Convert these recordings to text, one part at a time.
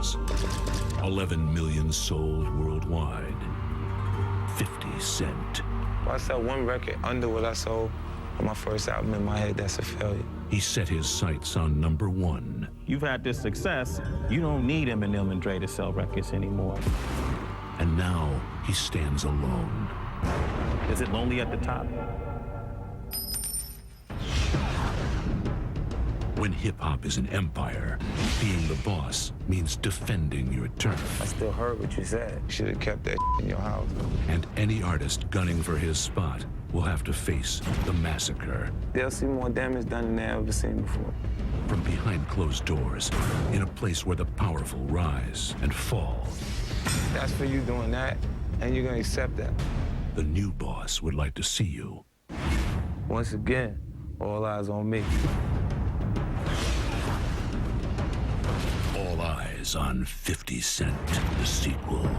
sales. 11 million sold worldwide. 50 Cent. If I sell one record under what I sold on my first album, in my head, that's a failure. He set his sights on #1. You've had this success, you don't need Eminem and Dre to sell records anymore. And now he stands alone. Is it lonely at the top? When hip-hop is an empire, being the boss means defending your turf. I still heard what you said. You should have kept that in your house. And any artist gunning for his spot will have to face the massacre. They'll see more damage done than they've ever seen before. From behind closed doors, in a place where the powerful rise and fall. That's for you doing that, and you're gonna accept that. The new boss would like to see you. Once again, all eyes on me. All eyes on 50 Cent, the sequel.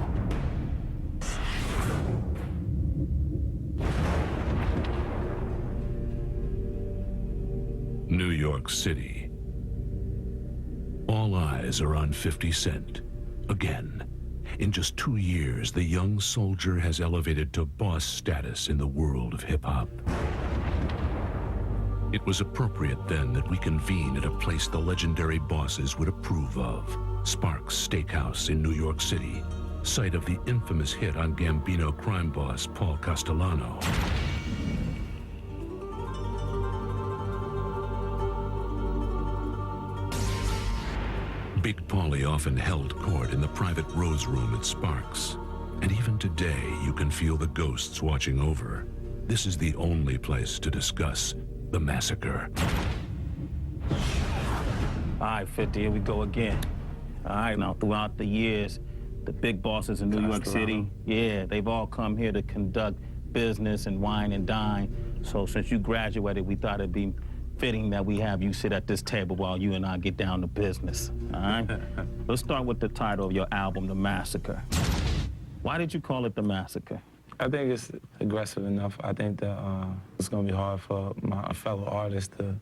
New York City. All eyes are on 50 Cent. Again. In just 2 years, the young soldier has elevated to boss status in the world of hip-hop. It was appropriate then that we convene at a place the legendary bosses would approve of. Sparks Steakhouse in New York City, site of the infamous hit on Gambino crime boss Paul Castellano. Big Paulie often held court in the private rose room at Sparks. And even today, you can feel the ghosts watching over. This is the only place to discuss the massacre. All right, 50, here we go again. All right, now throughout the years, the big bosses in New York City, yeah, they've all come here to conduct business and wine and dine. So since you graduated, we thought it'd be fitting that we have you sit at this table while you and I get down to business, all right? Let's start with the title of your album, The Massacre. Why did you call it The Massacre? I think it's aggressive enough. I think that it's gonna be hard for my fellow artists to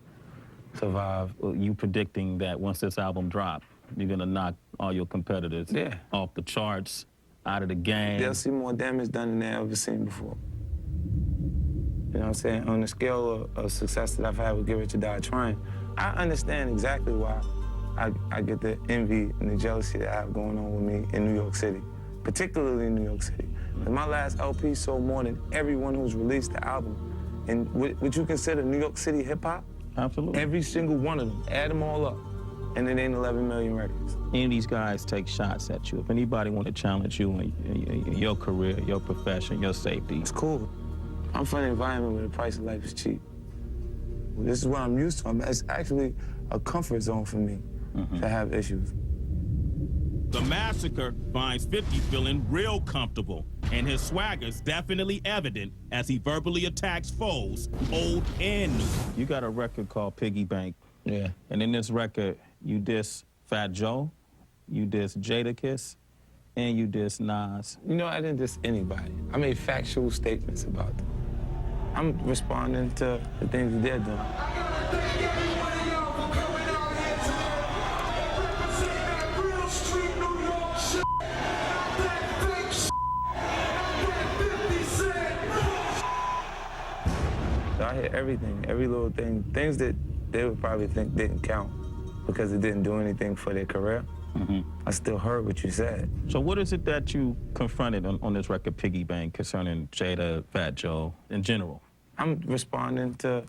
survive. Well, you predicting that once this album drops, you're gonna knock all your competitors off the charts, out of the game. They'll see more damage done than they've ever seen before. You know what I'm saying? On the scale of success that I've had with Get Rich or Die Trying, I understand exactly why I get the envy and the jealousy that I have going on with me in New York City, particularly in New York City. And my last LP sold more than everyone who's released the album. And would you consider New York City hip-hop? Absolutely. Every single one of them, add them all up, and it ain't 11 million records. Any of these guys take shots at you. If anybody want to challenge you in your career, your profession, your safety. It's cool. I'm from an environment where the price of life is cheap. This is what I'm used to. It's actually a comfort zone for me to have issues. The Massacre finds 50 feeling real comfortable, and his swagger's definitely evident as he verbally attacks foes, old and new. You got a record called Piggy Bank. Yeah. And in this record, you diss Fat Joe, you diss Jadakiss, and you diss Nas. You know, I didn't diss anybody. I made factual statements about them. I'm responding to the things that they're doing. So I hear everything, every little thing, things that they would probably think didn't count because it didn't do anything for their career. I still heard what you said. So what is it that you confronted on this record, Piggy Bank, concerning Jada, Fat Joe, in general? I'm responding to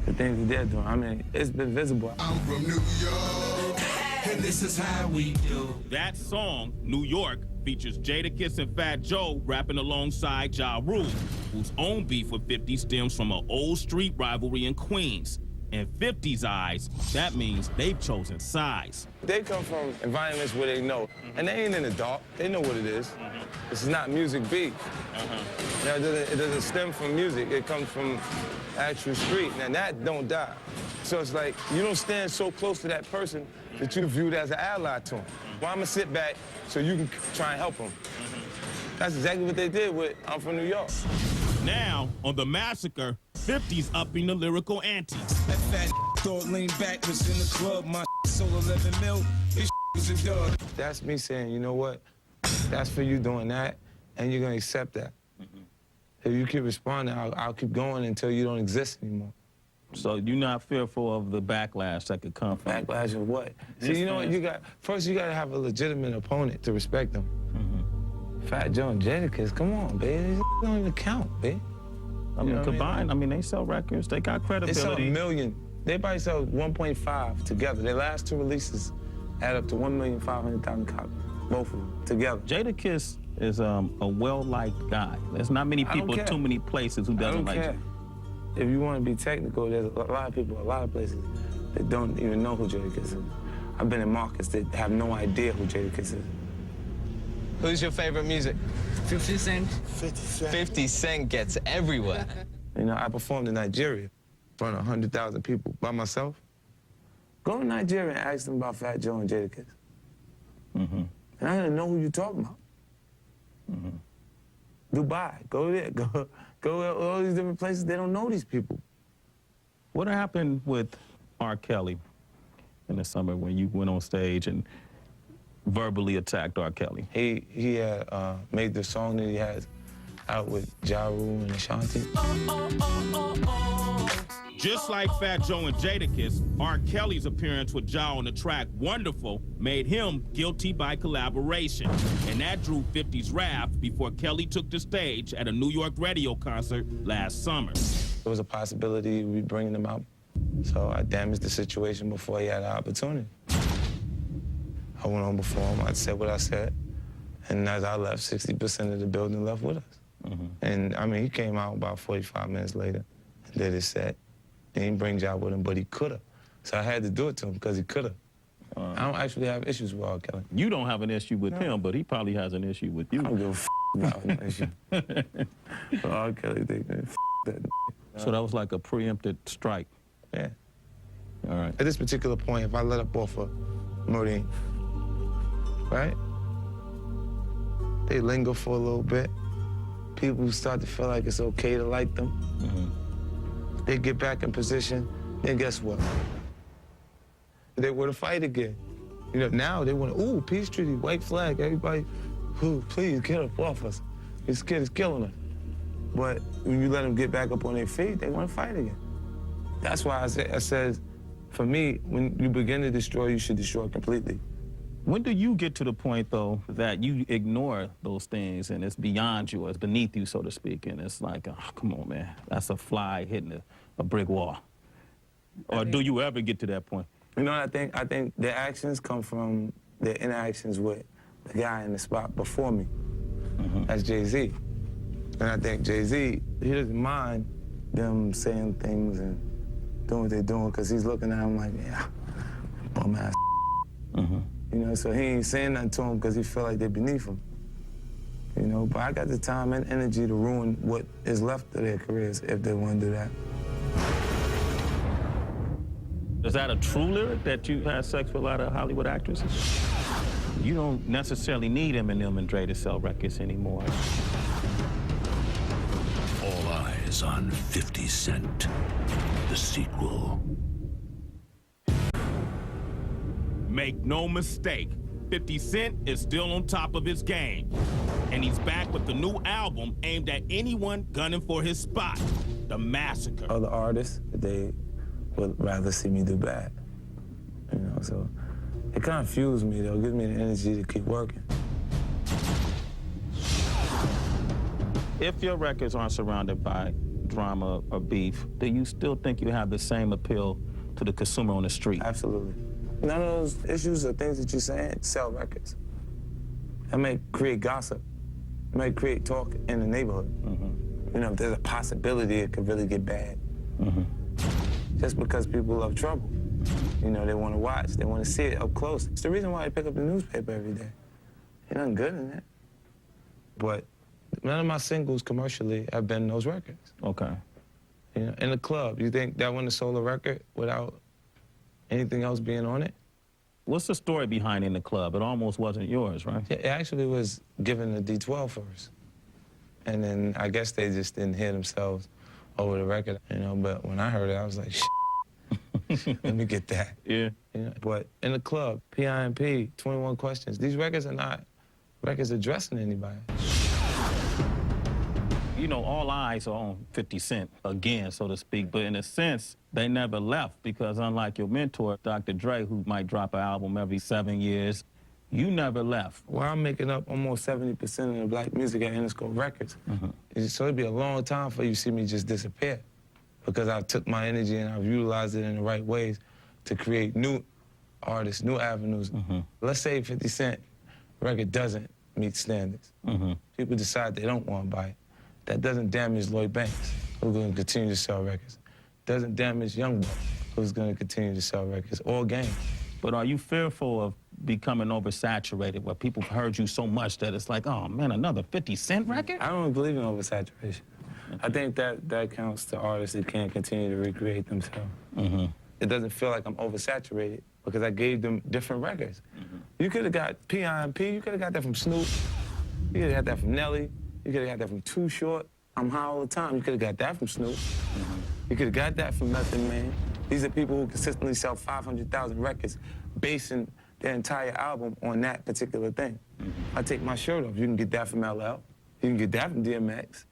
the things that they're doing. I mean, it's been visible. I'm from New York, and this is how we do. That song, New York, features Jadakiss and Fat Joe rapping alongside Ja Rule, whose own beef with 50 stems from an old street rivalry in Queens. In 50's eyes, that means they've chosen sides. They come from environments where they know, and they ain't in the dark. They know what it is. This is not music beef. Now, it doesn't stem from music. It comes from actual street, and that don't die. So it's like, you don't stand so close to that person that you viewed as an ally to him. Well, I'm gonna sit back so you can try and help him. That's exactly what they did with I'm from New York. Now, on The Massacre, 50's upping the lyrical ante. That fat thought lean back was in the club, my sold 11 mil. His was a dog. That's me saying, you know what? That's for you doing that, and you're gonna accept that. If you keep responding, I'll keep going until you don't exist anymore. So you're not fearful of the backlash that could come from it? Backlash of what? See, you know what? First you gotta have a legitimate opponent to respect them. Fat Joe and Jadakiss, come on, baby. These don't even count, baby. I mean, know what I mean? combined, I mean, they sell records. They got They credibility. sell 1 million. They probably sell 1.5 together. Their last 2 releases add up to 1,500,000 copies, both of them together. Jadakiss is a well-liked guy. There's not many I don't people, care. too many places who I doesn't don't like care. him. If you want to be technical, there's a lot of people, a lot of places that don't even know who Jadakiss is. I've been in markets that have no idea who Jadakiss is. Who's your favorite music? 50 Cent. 50 Cent gets everywhere. You know, I performed in Nigeria in front of 100,000 people by myself. Go to Nigeria and ask them about Fat Joe and Jadakiss. And I didn't know who you're talking about. Dubai, go there, go to all these different places. They don't know these people. What happened with R. Kelly in the summer when you went on stage and verbally attacked R. Kelly? He had made the song that he has out with Ja Rule and Ashanti. Just like Fat Joe and Jadakiss, R. Kelly's appearance with Ja on the track Wonderful made him guilty by collaboration. And that drew 50's wrath before Kelly took the stage at a New York radio concert last summer. There was a possibility we'd be bringing him out. So I damaged the situation before he had an opportunity. I went on before him, I said what I said. And as I left, 60% of the building left with us. And I mean, he came out about 45 minutes later and did his set. He didn't bring Ja with him, but he could've. So I had to do it to him because he could've. I don't actually have issues with R. Kelly. You don't have an issue with him, but he probably has an issue with you. I don't give a about an issue. But R. Kelly, that. So that was like a preempted strike. Yeah. All right. At this particular point, if I let up off of Murray, right? They linger for a little bit. People start to feel like it's okay to like them. They get back in position, then guess what? They want to fight again. You know, now they want to, ooh, peace treaty, white flag, everybody, ooh, please get up off us. This kid is killing us. But when you let them get back up on their feet, they want to fight again. That's why I said, for me, when you begin to destroy, you should destroy completely. When do you get to the point, though, that you ignore those things and it's beyond you, or it's beneath you, so to speak, and it's like, oh, come on, man, that's a fly hitting a brick wall? Or do you ever get to that point? You know what I think their actions come from their interactions with the guy in the spot before me. That's Jay-Z. And I think Jay-Z, he doesn't mind them saying things and doing what they're doing, because he's looking at him like, yeah, bum ass. You know, so he ain't saying nothing to them because he feel like they're beneath him. You know, but I got the time and energy to ruin what is left of their careers if they want to do that. Is that a true lyric, that you had sex with a lot of Hollywood actresses? You don't necessarily need Eminem and Dre to sell records anymore. All eyes on 50 Cent, the sequel. Make no mistake, 50 Cent is still on top of his game. And he's back with the new album aimed at anyone gunning for his spot, The Massacre. Other artists, they would rather see me do bad. You know, so it kind of fuels me, though. It gives me the energy to keep working. If your records aren't surrounded by drama or beef, do you still think you have the same appeal to the consumer on the street? Absolutely. None of those issues or things that you're saying sell records. It may create gossip. It may create talk in the neighborhood. You know, if there's a possibility it could really get bad. Just because people love trouble. You know, they want to watch, they want to see it up close. It's the reason why I pick up the newspaper every day. Ain't nothing good in it. But none of my singles commercially have been those records. Okay. You know, in the club, you think that one have sold a record without anything else being on it? What's the story behind In the Club? It almost wasn't yours, right? It actually was given to D12 first. And then I guess they just didn't hear themselves over the record, you know, but when I heard it, I was like, shit, let me get that. Yeah. You know? But in the club, PIMP, 21 Questions, these records are not records addressing anybody. You know, all eyes are on 50 Cent again, so to speak, but in a sense, they never left because unlike your mentor, Dr. Dre, who might drop an album every 7 years, you never left. Well, I'm making up almost 70% of the black music at Interscope Records. So it'd be a long time for you to see me just disappear because I took my energy and I've utilized it in the right ways to create new artists, new avenues. Let's say 50 Cent record doesn't meet standards. People decide they don't want to buy it. That doesn't damage Lloyd Banks, who's going to continue to sell records. Doesn't damage Young Buck, who's going to continue to sell records, or Game. But are you fearful of becoming oversaturated where people have heard you so much that it's like, oh man, another 50 Cent record? I don't believe in oversaturation. I think that counts to artists that can't continue to recreate themselves. It doesn't feel like I'm oversaturated because I gave them different records. You could have got PIMP, you could have got that from Snoop, you could have got that from Nelly, you could have got that from Too Short. I'm High All the Time. You could have got that from Snoop. You could have got that from Method Man. These are people who consistently sell 500,000 records, basing their entire album on that particular thing. I take my shirt off. You can get that from LL. You can get that from DMX.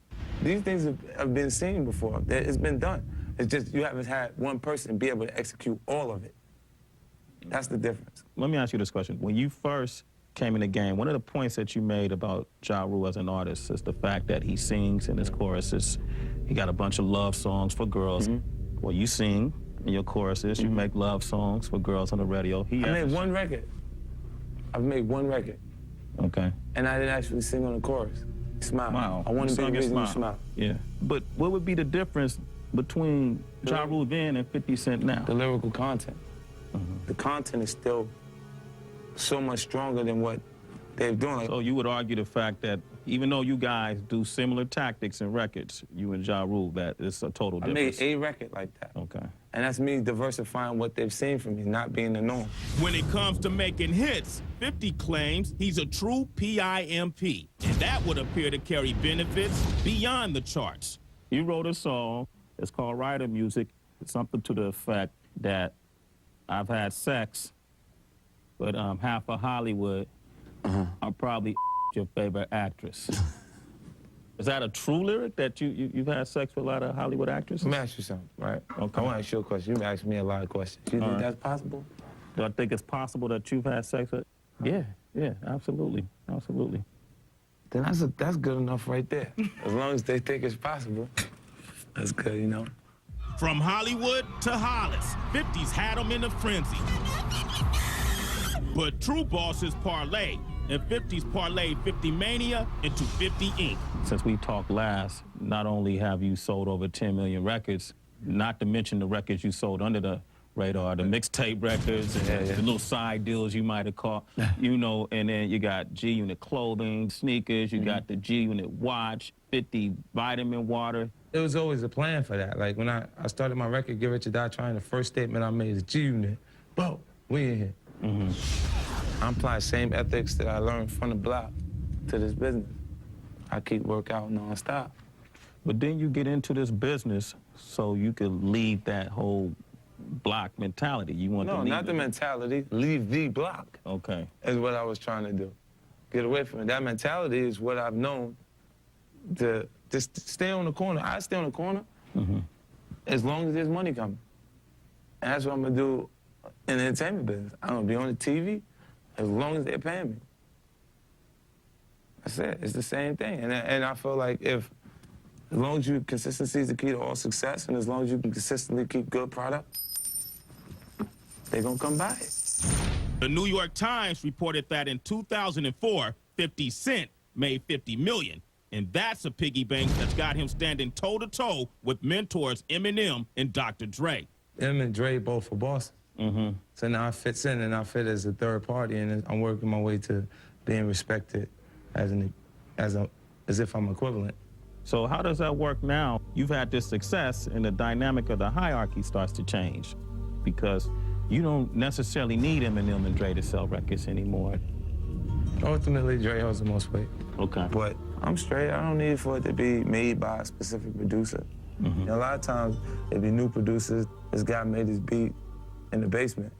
These things have been seen before. It's been done. It's just you haven't had one person be able to execute all of it. That's the difference. Let me ask you this question. When you first came in the game, one of the points that you made about Ja Rule as an artist is the fact that he sings in his choruses. He got a bunch of love songs for girls. Well, you sing in your choruses. You make love songs for girls on the radio. I made one record. I've made one record. Okay. And I didn't actually sing on the chorus. Smile. Wow. I want to be the reason you smile. Yeah. But what would be the difference between Ja Rule then and 50 Cent now? The lyrical content. The content is still so much stronger than what they're doing. So you would argue the fact that even though you guys do similar tactics and records, you and Ja Rule, that it's a total difference. I made a record like that. Okay. And that's me diversifying what they've seen from me, not being the norm. When it comes to making hits, 50 claims he's a true PIMP, and that would appear to carry benefits beyond the charts. You wrote a song, it's called Writer Music. It's something to the effect that I've had sex, but half of Hollywood are probably your favorite actress. Is that a true lyric that you've had sex with a lot of Hollywood actresses? Let me ask you something, right? Okay. I want to ask you a question. You've asked me a lot of questions. You think that's possible? Do I think it's possible that you've had sex with? Yeah, absolutely, absolutely. Then that's good enough right there. As long as they think it's possible, that's good, you know? From Hollywood to Hollis, 50's had him in a frenzy. But true bosses parlay, and 50's parlayed 50 Mania into 50 Inc. Since we talked last, not only have you sold over 10 million records, not to mention the records you sold under the radar, the mixtape records and the little side deals you might have caught, you know, and then you got G-Unit clothing, sneakers, you got the G-Unit watch, 50 vitamin water. It was always a plan for that. Like when I started my record, Get Rich or Die Trying, the first statement I made is G-Unit. Bo, we in here. I'm applying the same ethics that I learned from the block to this business. I keep working out nonstop. But then you get into this business so you could leave that whole block mentality. You want to leave not the mentality, leave the block. Okay. Is what I was trying to do. Get away from it. That mentality is what I've known to just stay on the corner. I stay on the corner as long as there's money coming. And that's what I'm going to do in the entertainment business. I'm going to be on the TV as long as they're paying me. That's it. It's the same thing. And I feel like as long as consistency is the key to all success, and as long as you can consistently keep good product, they're going to come buy it. The New York Times reported that in 2004, 50 Cent made 50 million. And that's a piggy bank that's got him standing toe-to-toe with mentors Eminem and Dr. Dre. Em and Dre both for Boston. So now I fits in, and I fit as a third party, and I'm working my way to being respected as if I'm equivalent. So how does that work now? You've had this success, and the dynamic of the hierarchy starts to change because you don't necessarily need Eminem and Dre to sell records anymore. Ultimately, Dre holds the most weight. Okay. But I'm straight. I don't need for it to be made by a specific producer. You know, a lot of times, it'd be new producers. This guy made his beat in the basement.